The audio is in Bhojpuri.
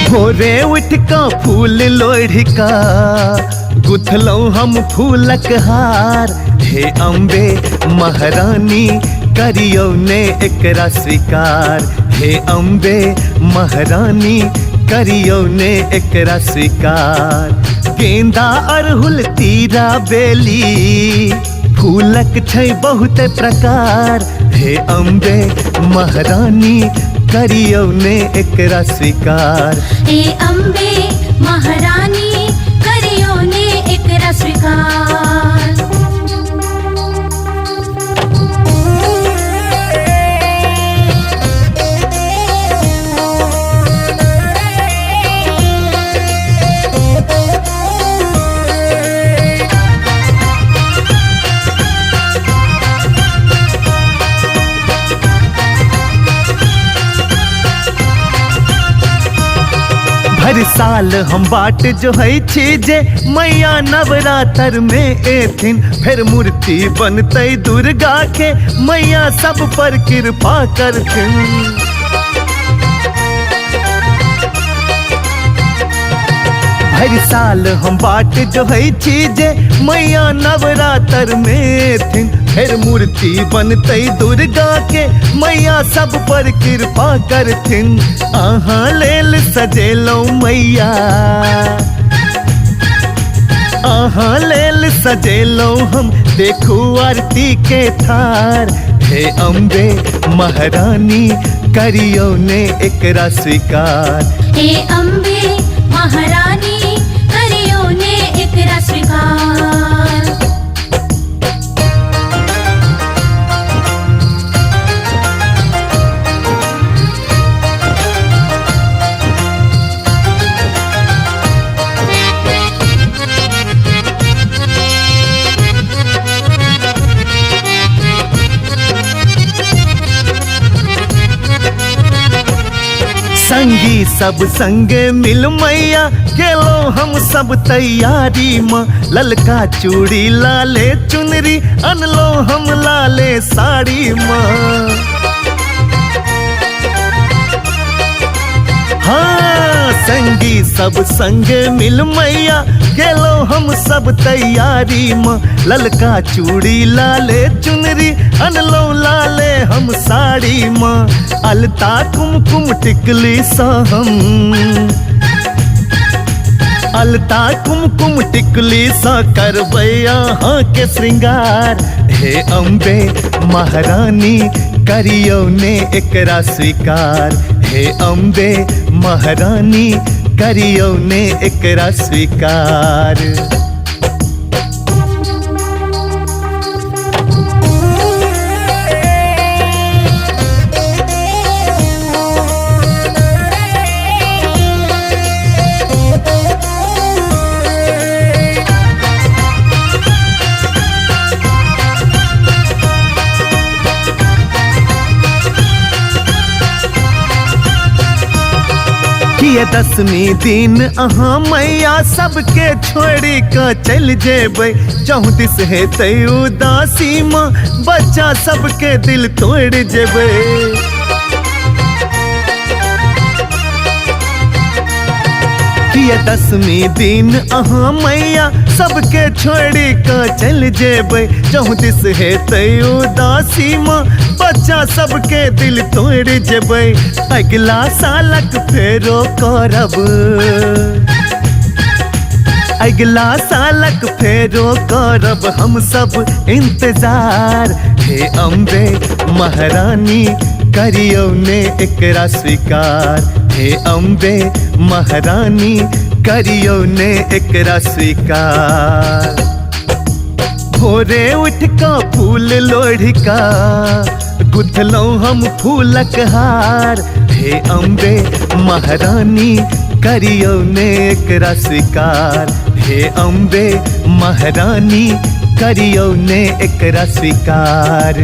भोरे उठ का फूल लोढ़िका गुथलौ हम फूलक हार। हे अम्बे महारानी करियौ ने एकरा स्वीकार। हे अम्बे महारानी करियौ ने एकरा स्वीकार। गेंदा अरहुल तीरा बेली फूलक छै बहुत प्रकार। हे अम्बे महारानी करियौ ने एकरा स्वीकार। हे अम्बे महारानी करियौ ने एकरा स्वीकार। हर साल हम बाट जो है छी जे मैया नवरात्र में एथिन। फिर मूर्ति बनते दुर्गा के मैया सब पर कृपा करथिन। हर साल हम बाट जो है छी जे मैया नवरात्र में थिन। फिर मूर्ति बनते दुर्गा के मैया सब पर कृपा करथिन। अहाँ लेल सजेलौ मैया, अहाँ लेल सजेलौ हम देखू आरती के थार। हे अम्बे महारानी करियौ ने एकरा स्वीकार। हे अम्बे महारानी करियौ ने एकरा स्वीकार। संगी सब संग मिल मैया गेलो हम सब तैयारी में। ललका चूड़ी लाले चुनरी अनलो हम लाले साड़ी में। हाँ संगी सब संग मिल मैया गेलो हम सब तैयारी में। ललका चूड़ी लाले चुनरी अनलो लाले हम साड़ी में। अलता कुमकुम टिकली सा हम, अलता कुमकुम टिकली सा करबै अहाँ के श्रृंगार। हे अम्बे महारानी करियौ ने एकरा स्वीकार। हे अम्बे महारानी करियौ ने एकरा स्वीकार। ये दसवीं दिन अहाँ मैया सबके छोड़ी के चल जेबै। 34 हेतै उदासी में बच्चा सबके दिल तोड़ जेबै। ये दसवीं दिन अहाँ मैया सबके छोड़ी के चल जेबै। 34 हेतै उदासी में बच्चा सबके दिल तोड़ जेबै। अगला सालक फेरो करब, अगला सालक फेरो करब हम सब इंतजार। हे अम्बे महारानी करियौ ने एकरा स्वीकार। हे अम्बे महारानी करियौ ने एकरा स्वीकार। भोरे उठ का फूल लोढ़िका गुथलौ हम फूलक हार। हे अम्बे महारानी करियौ ने एकरा स्वीकार। हे अम्बे महारानी करियौ ने एकरा स्वीकार।